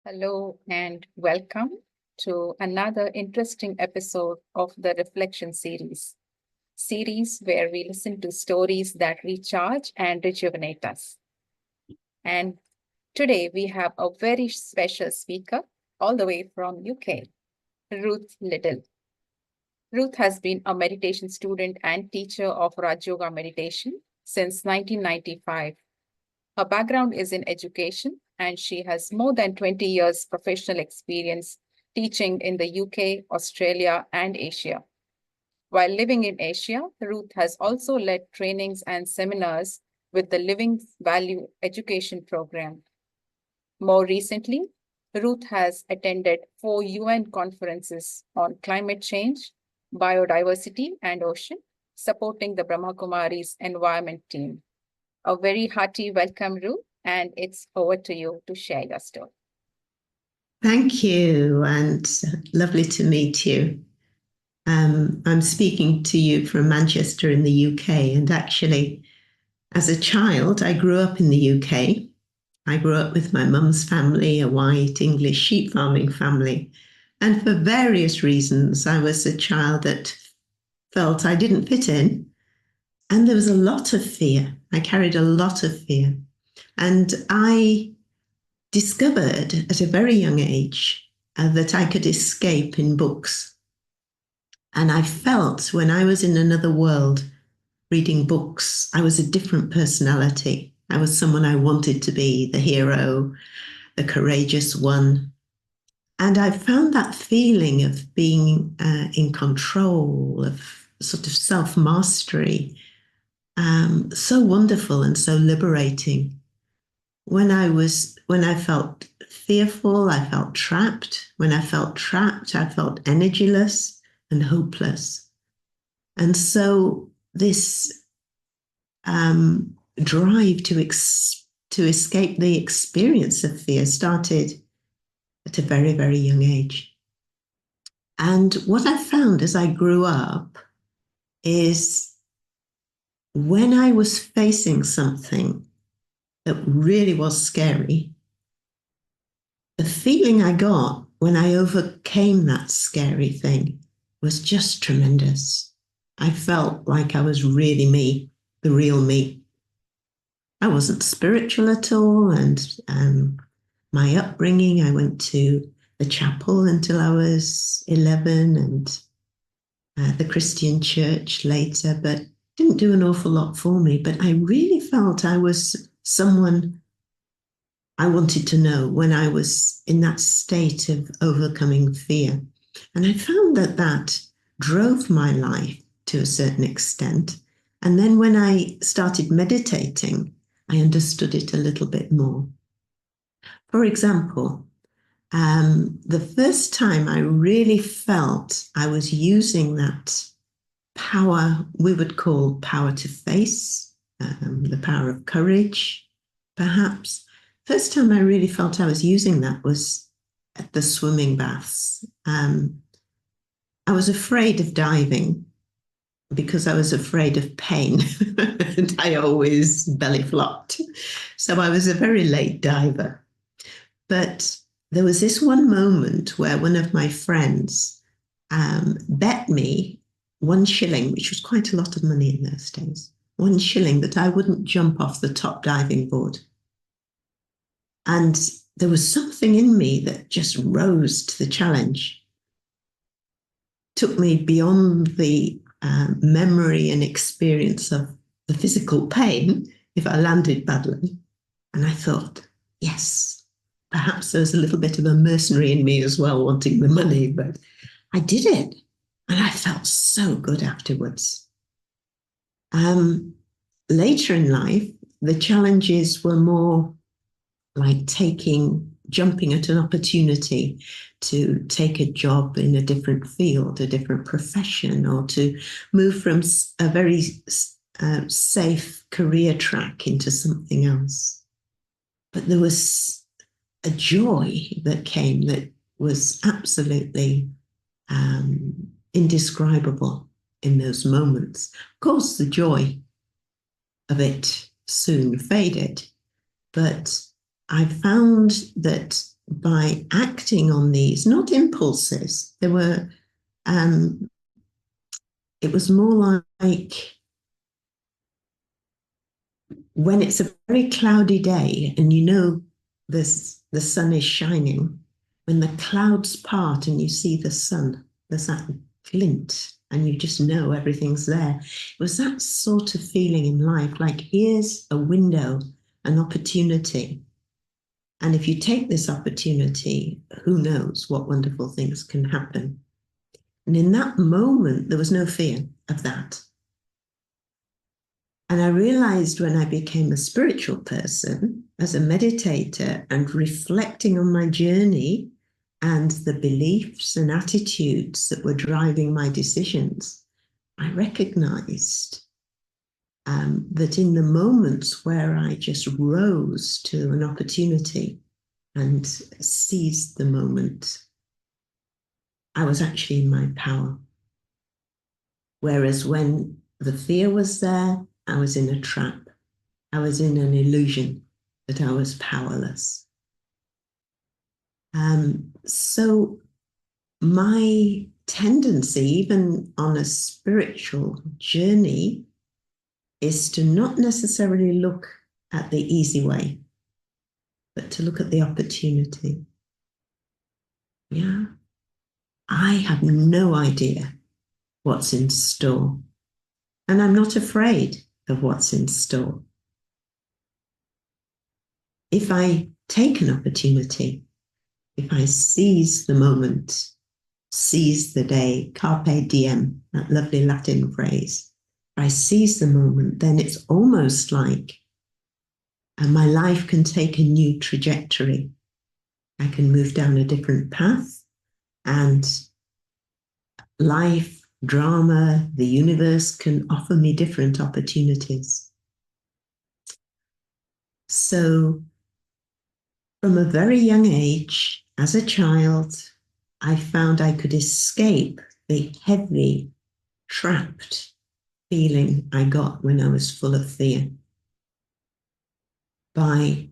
Hello and welcome to another interesting episode of the Reflection series where we listen to stories that recharge and rejuvenate us. And today we have a very special speaker all the way from UK, Ruth Liddle. Ruth has been a meditation student and teacher of Raj Yoga meditation since 1995. Her background is in education, and she has more than 20 years professional experience teaching in the UK, Australia, and Asia. While living in Asia, Ruth has also led trainings and seminars with the Living Value Education Program. More recently, Ruth has attended 4 UN conferences on climate change, biodiversity, and ocean, supporting the Brahma Kumaris Environment team. A very hearty welcome, Ruth, and it's over to you to share your story. Thank you, and lovely to meet you. I'm speaking to you from Manchester in the UK, and actually, as a child, I grew up in the UK. I grew up with my mum's family, a white English sheep farming family, and for various reasons, I was a child that felt I didn't fit in, and there was a lot of fear. I carried a lot of fear, and I discovered at a very young age that I could escape in books. And I felt when I was in another world reading books, I was a different personality. I was someone I wanted to be, the hero, the courageous one. And I found that feeling of being in control, of sort of self-mastery, so wonderful and so liberating. When I felt fearful, I felt trapped. When I felt trapped, I felt energyless and hopeless. And so this drive to escape the experience of fear started at a very, very young age. And what I found as I grew up is when I was facing something that really was scary, the feeling I got when I overcame that scary thing was just tremendous. I felt like I was really me, the real me. I wasn't spiritual at all, and my upbringing, I went to the chapel until I was 11 and the Christian church later, but didn't do an awful lot for me. But I really felt I was someone I wanted to know when I was in that state of overcoming fear. And I found that drove my life to a certain extent. And then when I started meditating, I understood it a little bit more. For example, the first time I really felt I was using that power, we would call power to face, the power of courage, perhaps. First time I really felt I was using that was at the swimming baths. I was afraid of diving because I was afraid of pain and I always belly flopped. So I was a very late diver. But there was this one moment where one of my friends bet me 1 shilling, which was quite a lot of money in those days, 1 shilling that I wouldn't jump off the top diving board. And there was something in me that just rose to the challenge, took me beyond the memory and experience of the physical pain if I landed badly. And I thought, yes, perhaps there was a little bit of a mercenary in me as well, wanting the money, but I did it. And I felt so good afterwards. Later in life, the challenges were more like jumping at an opportunity to take a job in a different field, a different profession, or to move from a very safe career track into something else. But there was a joy that came that was absolutely indescribable in those moments. Of course, the joy of it soon faded, but I found that by acting on these, not impulses, there were, it was more like when it's a very cloudy day and you know the sun is shining, when the clouds part and you see the sun, there's that glint and you just know everything's there. It was that sort of feeling in life, like here's a window, an opportunity. And if you take this opportunity, who knows what wonderful things can happen. And in that moment, there was no fear of that. And I realized when I became a spiritual person, as a meditator and reflecting on my journey and the beliefs and attitudes that were driving my decisions, I recognized that in the moments where I just rose to an opportunity and seized the moment, I was actually in my power. Whereas when the fear was there, I was in a trap. I was in an illusion that I was powerless. So my tendency, even on a spiritual journey, is to not necessarily look at the easy way, but to look at the opportunity. Yeah. I have no idea what's in store. And I'm not afraid of what's in store. If I take an opportunity, if I seize the moment, seize the day, carpe diem, that lovely Latin phrase, if I seize the moment, then it's almost like my life can take a new trajectory. I can move down a different path, and life, drama, the universe can offer me different opportunities. So from a very young age, as a child, I found I could escape the heavy, trapped feeling I got when I was full of fear by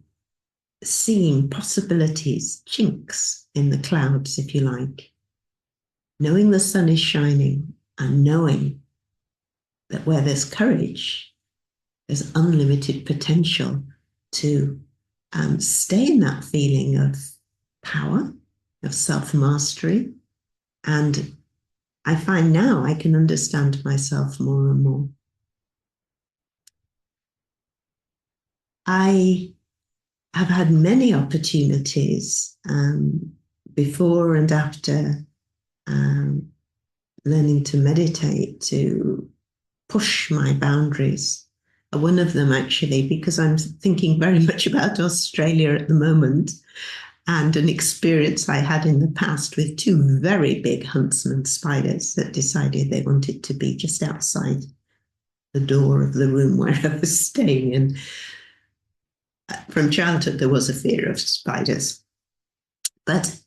seeing possibilities, chinks in the clouds, if you like, knowing the sun is shining and knowing that where there's courage, there's unlimited potential to stay in that feeling of power, of self-mastery. And I find now I can understand myself more and more. I have had many opportunities before and after learning to meditate to push my boundaries. One of them, actually, because I'm thinking very much about Australia at the moment and an experience I had in the past with two very big huntsman spiders that decided they wanted to be just outside the door of the room where I was staying. And from childhood, there was a fear of spiders. But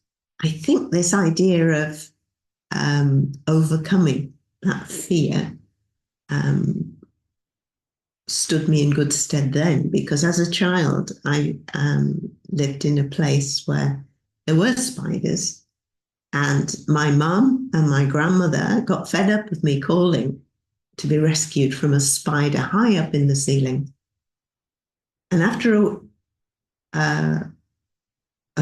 I think this idea of overcoming that fear stood me in good stead then, because as a child, I lived in a place where there were spiders, and my mum and my grandmother got fed up with me calling to be rescued from a spider high up in the ceiling. And after a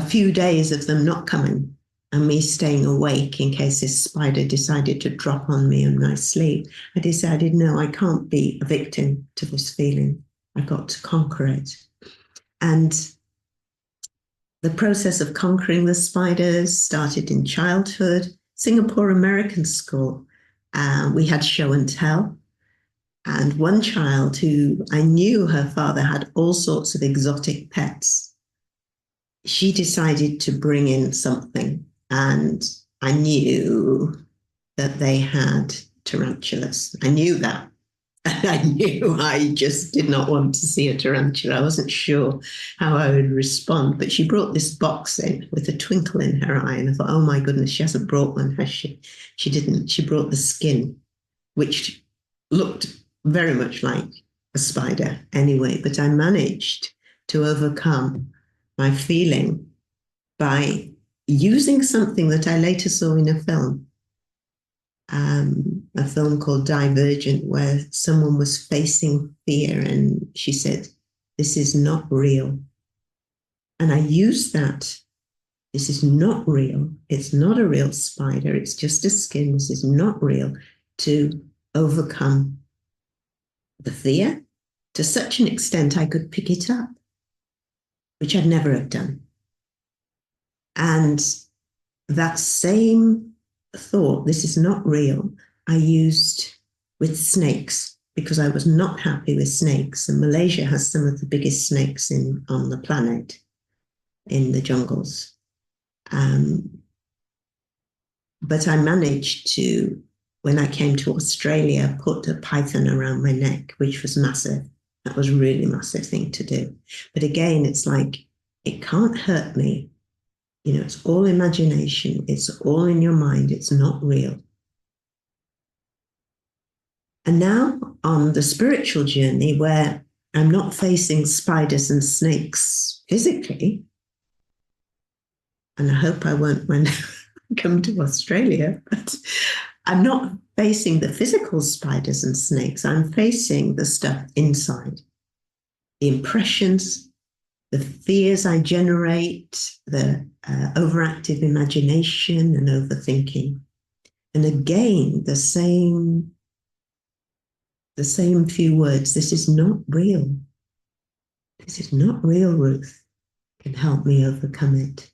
few days of them not coming and me staying awake in case this spider decided to drop on me in my sleep, I decided, no, I can't be a victim to this feeling. I've got to conquer it. And the process of conquering the spiders started in childhood. Singapore American School, we had show and tell. And one child who I knew her father had all sorts of exotic pets, she decided to bring in something. And I knew that they had tarantulas. I knew that. And I knew I just did not want to see a tarantula. I wasn't sure how I would respond. But she brought this box in with a twinkle in her eye. And I thought, oh my goodness, she hasn't brought one, has she? She didn't. She brought the skin, which looked very much like a spider anyway. But I managed to overcome my feeling by using something that I later saw in a film called Divergent, where someone was facing fear and she said, "This is not real." And I used that. This is not real. It's not a real spider. It's just a skin. This is not real, to overcome the fear to such an extent I could pick it up, which I'd never have done. And that same thought, this is not real, I used with snakes, because I was not happy with snakes. And Malaysia has some of the biggest snakes on the planet in the jungles. But I managed to, when I came to Australia, put a python around my neck, which was massive. That was a really massive thing to do. But again, it's like, it can't hurt me. You know, it's all imagination. It's all in your mind. It's not real. And now on the spiritual journey, where I'm not facing spiders and snakes physically, and I hope I won't when I come to Australia, but I'm not facing the physical spiders and snakes. I'm facing the stuff inside, the impressions, the fears I generate, the overactive imagination and overthinking. And again, the same few words. This is not real. This is not real, Ruth. Can help me overcome it.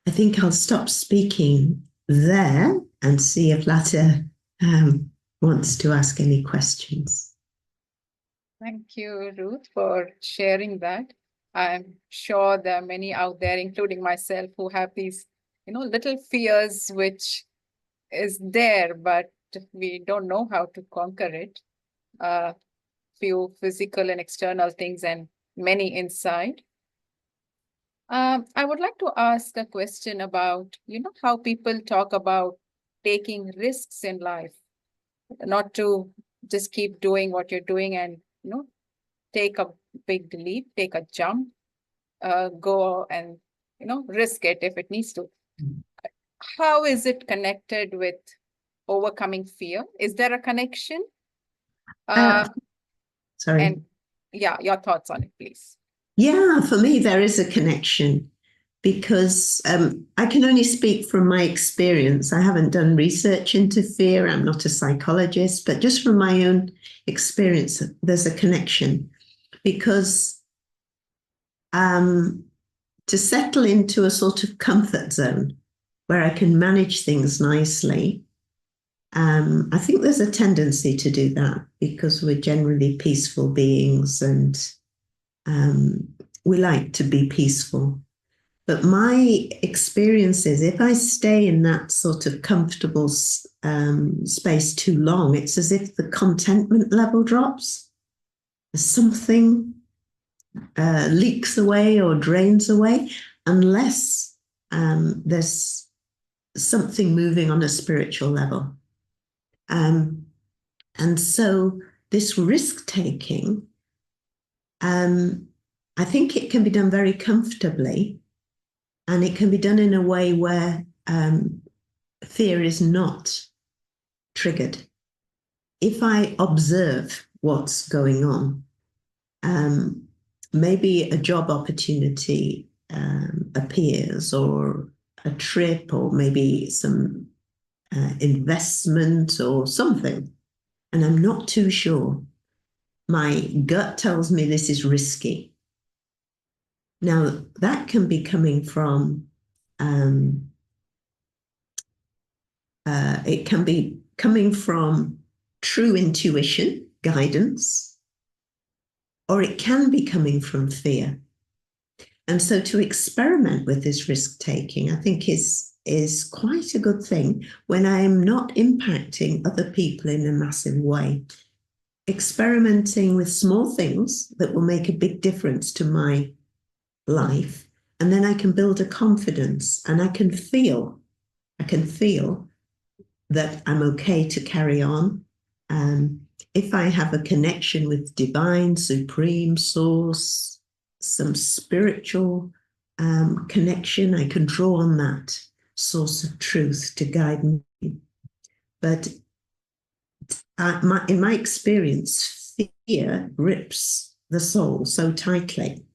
I think I'll stop speaking there and see if Lata wants to ask any questions. Thank you, Ruth, for sharing that. I'm sure there are many out there, including myself, who have these, little fears which is there, but we don't know how to conquer it. Few physical and external things and many inside. I would like to ask a question about, how people talk about taking risks in life, not to just keep doing what you're doing and, take a big leap, take a jump, go and, risk it if it needs to. How is it connected with overcoming fear? Is there a connection? Sorry. And yeah, your thoughts on it, please. Yeah, for me, there is a connection because I can only speak from my experience. I haven't done research into fear. I'm not a psychologist, but just from my own experience, there's a connection because to settle into a sort of comfort zone where I can manage things nicely, I think there's a tendency to do that because we're generally peaceful beings and we like to be peaceful. But my experience is if I stay in that sort of comfortable space too long, it's as if the contentment level drops. Something leaks away or drains away unless there's something moving on a spiritual level. And so this risk-taking, I think it can be done very comfortably, and it can be done in a way where fear is not triggered. If I observe what's going on, maybe a job opportunity appears, or a trip, or maybe some investment or something, and I'm not too sure. My gut tells me this is risky. Now, that can be coming from, it can be coming from true intuition, guidance, or it can be coming from fear. And so to experiment with this risk-taking, I think is quite a good thing when I am not impacting other people in a massive way. Experimenting with small things that will make a big difference to my life, and then I can build a confidence, and I can feel that I'm okay to carry on. If I have a connection with divine, supreme source, some spiritual connection. I can draw on that source of truth to guide me. But in my experience, fear grips the soul so tightly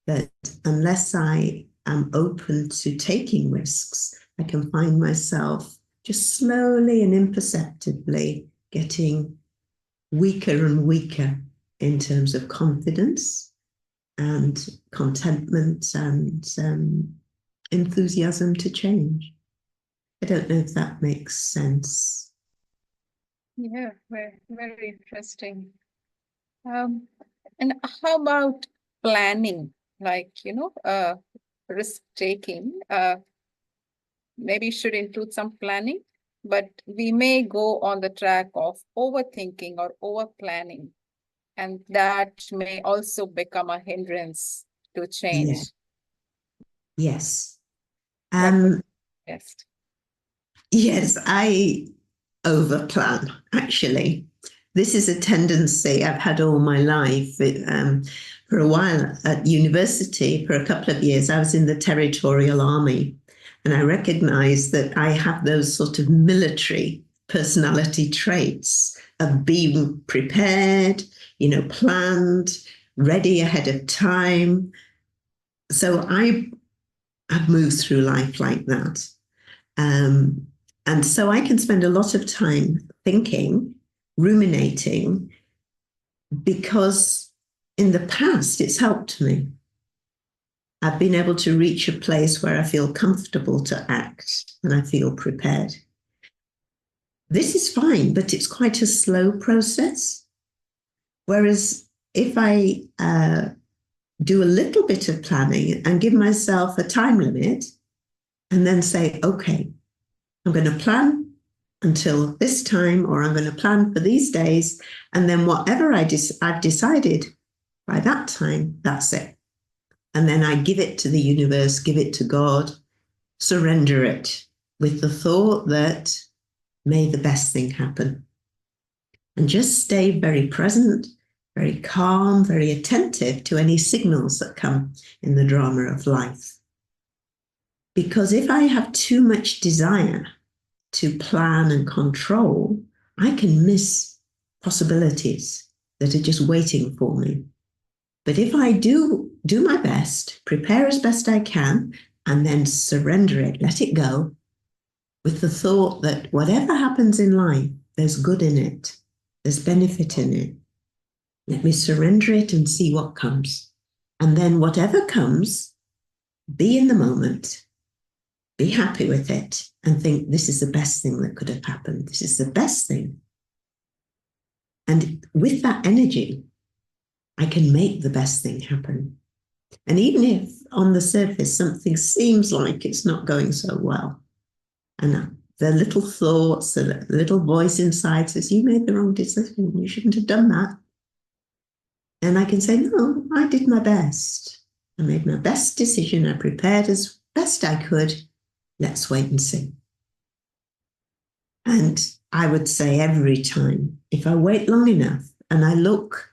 that unless I am open to taking risks, I can find myself just slowly and imperceptibly getting weaker and weaker in terms of confidence and contentment and enthusiasm to change. I don't know if that makes sense. Yeah, very, very interesting. And how about planning? Like, risk taking. Maybe should include some planning, but we may go on the track of overthinking or over planning, and that may also become a hindrance to Yeah. change. Yes. What would be best? Yes, I overplan, actually. This is a tendency I've had all my life. For a while at university, for a couple of years, I was in the Territorial Army, and I recognized that I have those sort of military personality traits of being prepared, planned, ready ahead of time. So I've moved through life like that. And so I can spend a lot of time thinking, ruminating, because in the past it's helped me. I've been able to reach a place where I feel comfortable to act and I feel prepared. This is fine, but it's quite a slow process. Whereas if I do a little bit of planning and give myself a time limit and then say, okay, I'm going to plan until this time, or I'm going to plan for these days. And then whatever I've decided by that time, that's it. And then I give it to the universe, give it to God, surrender it with the thought that may the best thing happen. And just stay very present, very calm, very attentive to any signals that come in the drama of life. Because if I have too much desire to plan and control, I can miss possibilities that are just waiting for me. But if I do my best, prepare as best I can, and then surrender it, let it go, with the thought that whatever happens in life, there's good in it, there's benefit in it. Let me surrender it and see what comes. And then whatever comes, be in the moment, be happy with it, and think this is the best thing that could have happened. This is the best thing. And with that energy, I can make the best thing happen. And even if on the surface something seems like it's not going so well, and the little thoughts, the little voice inside says, you made the wrong decision, you shouldn't have done that. And I can say, no, I did my best. I made my best decision. I prepared as best I could. Let's wait and see. And I would say every time, if I wait long enough and I look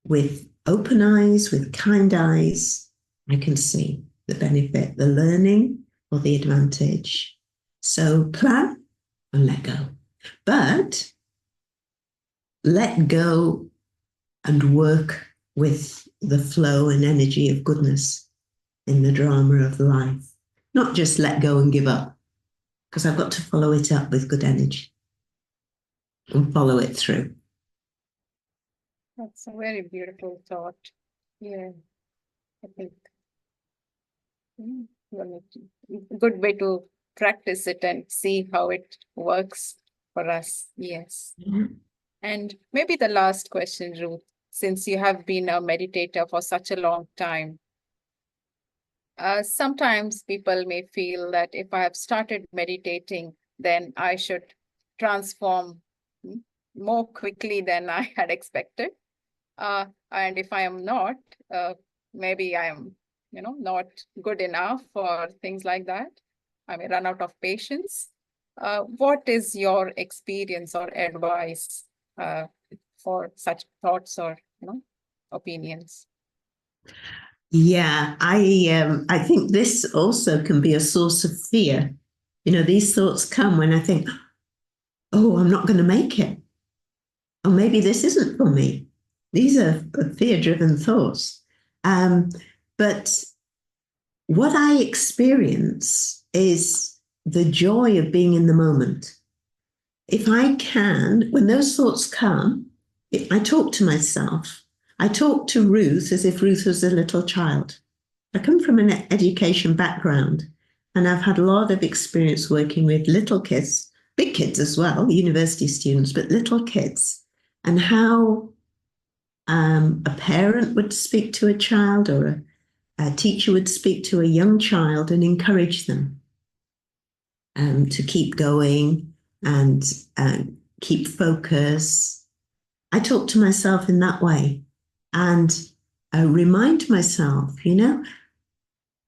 with open eyes, with kind eyes, I can see the benefit, the learning or the advantage. So plan and let go. But let go and work with the flow and energy of goodness in the drama of life. Not just let go and give up, because I've got to follow it up with good energy and follow it through. That's a very beautiful thought. Yeah, I think good way to practice it and see how it works for us. Yes. Mm-hmm. And maybe the last question, Ruth, since you have been a meditator for such a long time, sometimes people may feel that if I have started meditating, then I should transform more quickly than I had expected. And if I am not, maybe I am, not good enough or things like that. I may run out of patience. What is your experience or advice for such thoughts or, opinions? Yeah, I think this also can be a source of fear. You know, these thoughts come when I think, oh, I'm not going to make it. Or maybe this isn't for me. These are fear-driven thoughts. Um, but what I experience is the joy of being in the moment. If I can, when those thoughts come, I talk to myself. I talk to Ruth as if Ruth was a little child. I come from an education background, and I've had a lot of experience working with little kids, big kids as well, university students, but little kids, and how a parent would speak to a child, or a teacher would speak to a young child and encourage them to keep going and keep focus. I talk to myself in that way, and I remind myself, you know,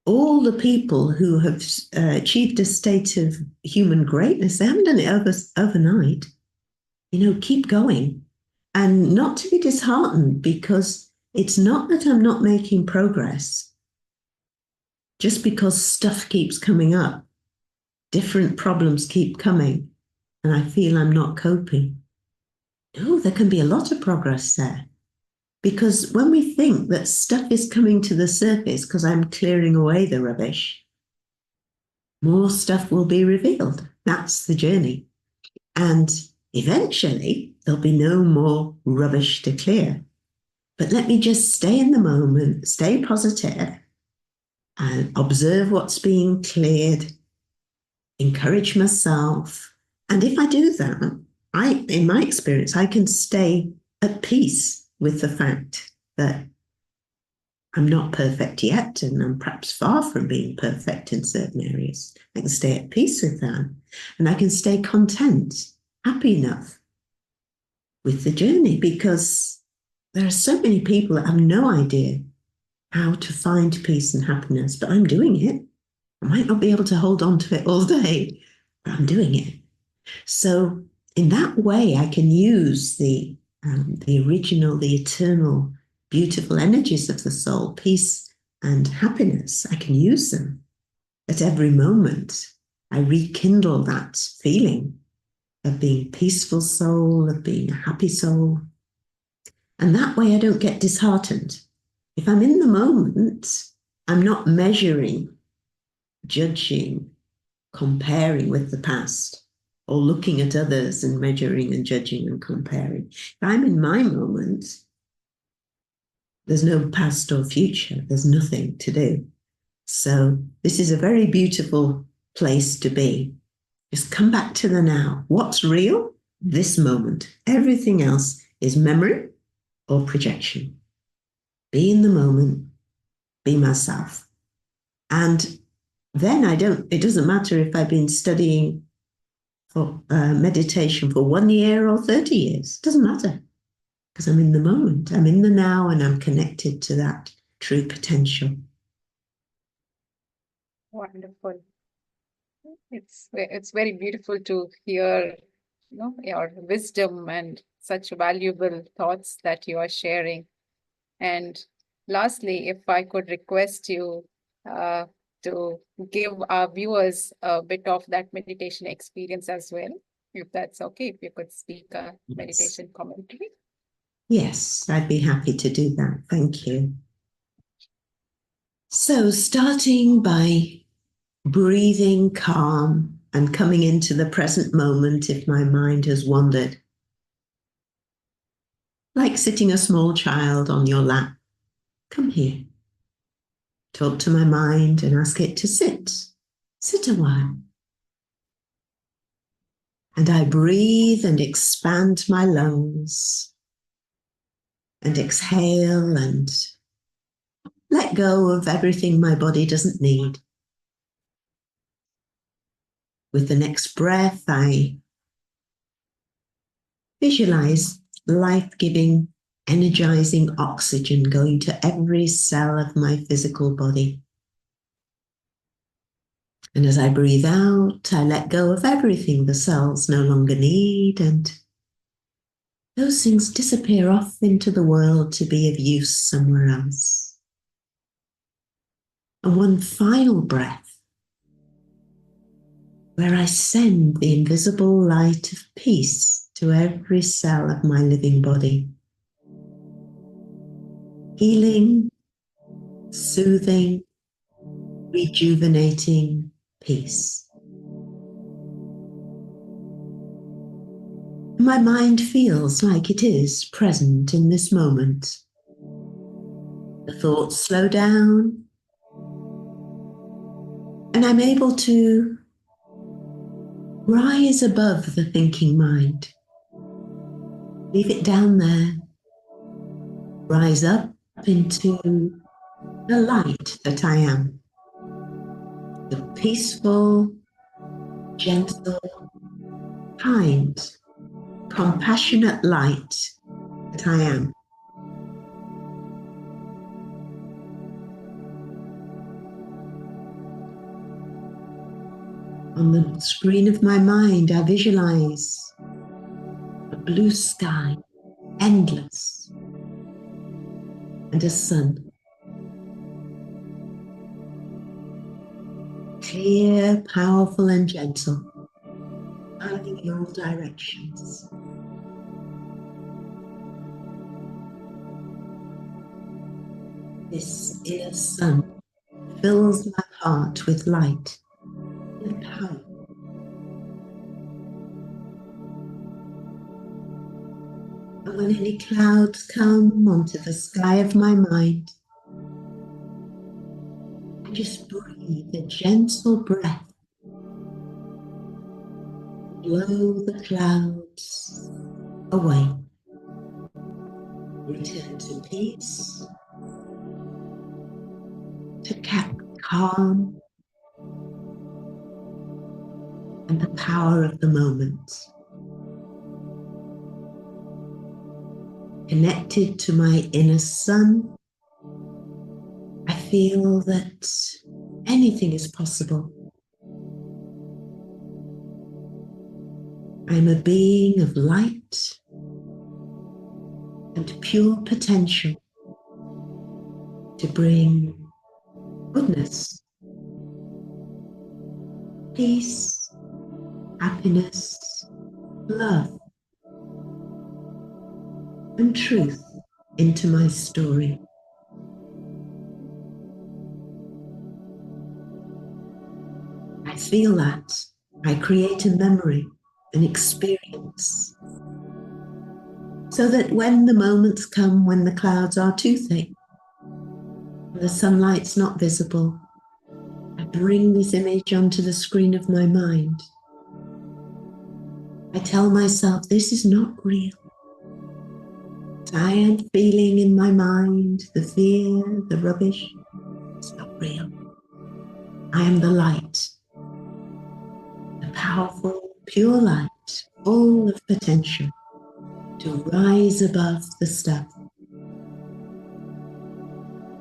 all the people who have achieved a state of human greatness, they haven't done it overnight. You know, keep going, and not to be disheartened, because it's not that I'm not making progress. Just because stuff keeps coming up, different problems keep coming, and I feel I'm not coping. No, there can be a lot of progress there. Because when we think that stuff is coming to the surface because I'm clearing away the rubbish, more stuff will be revealed. That's the journey. And eventually, there'll be no more rubbish to clear. But let me just stay in the moment, stay positive, and observe what's being cleared, encourage myself. And if I do that, in my experience, I can stay at peace with the fact that I'm not perfect yet, and I'm perhaps far from being perfect in certain areas. I can stay at peace with that, and I can stay content, happy enough with the journey, because there are so many people that have no idea how to find peace and happiness, but I'm doing it. I might not be able to hold on to it all day, but I'm doing it. So in that way, I can use the original, the eternal, beautiful energies of the soul, peace and happiness. I can use them at every moment. I rekindle that feeling of being peaceful soul, of being a happy soul. And that way I don't get disheartened. If I'm in the moment, I'm not measuring, judging, comparing with the past, or looking at others and measuring and judging and comparing. If I'm in my moment, there's no past or future. There's nothing to do. So this is a very beautiful place to be. Just come back to the now. What's real? This moment. Everything else is memory or projection. Be in the moment. Be myself. And then it doesn't matter if I've been studying for meditation for 1 year or 30 years. It doesn't matter, because I'm in the moment. I'm in the now, and I'm connected to that true potential. Wonderful. It's very beautiful to hear, your wisdom and such valuable thoughts that you are sharing. And lastly, if I could request you uh, to give our viewers a bit of that meditation experience as well, if that's okay, if you could speak a meditation commentary. Yes, I'd be happy to do that. Thank you. So, starting by breathing calm and coming into the present moment if my mind has wandered. Like sitting a small child on your lap. Come here. Talk to my mind and ask it to sit. Sit a while. And I breathe and expand my lungs. And exhale and let go of everything my body doesn't need. With the next breath, I visualize life-giving, energizing oxygen going to every cell of my physical body. And as I breathe out, I let go of everything the cells no longer need, and those things disappear off into the world to be of use somewhere else. And one final breath where I send the invisible light of peace to every cell of my living body. Healing, soothing, rejuvenating peace. My mind feels like it is present in this moment. The thoughts slow down, and I'm able to rise above the thinking mind. Leave it down there. Rise up into the light that I am. The peaceful, gentle, kind, compassionate light that I am. On the screen of my mind, I visualize a blue sky, endless, and a sun. Clear, powerful, and gentle, shining in all directions. This inner sun fills my heart with light and power. And when any clouds come onto the sky of my mind, I just breathe a gentle breath. Blow the clouds away. Return to peace, to calm, and the power of the moment. Connected to my inner sun, I feel that anything is possible. I'm a being of light and pure potential to bring goodness, peace, happiness, love, and truth into my story. I feel that I create a memory, an experience, so that when the moments come when the clouds are too thick, the sunlight's not visible, I bring this image onto the screen of my mind. I tell myself this is not real. I am feeling in my mind the fear, the rubbish. It's not real. I am the light, the powerful, pure light, full of potential to rise above the stuff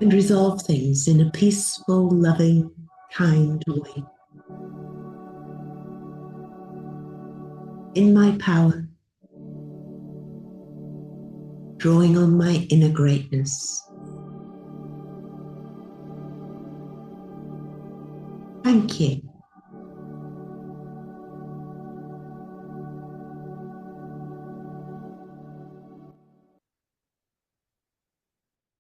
and resolve things in a peaceful, loving, kind way. In my power, drawing on my inner greatness. Thank you.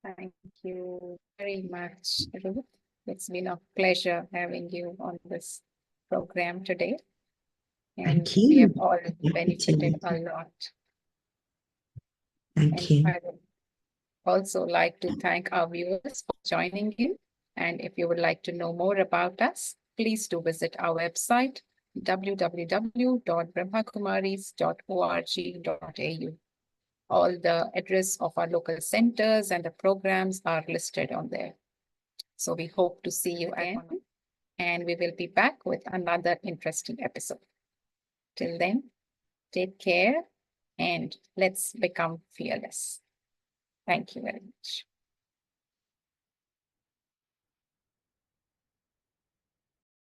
Thank you very much, Ruth. It's been a pleasure having you on this program today. And Thank we have you. all benefited a lot. Thank you. I would also like to thank our viewers for joining in. And if you would like to know more about us, please do visit our website, www.brahmakumaris.org.au. All the address of our local centers and the programs are listed on there. So we hope to see you again, and we will be back with another interesting episode. Till then, take care and let's become fearless. Thank you very much.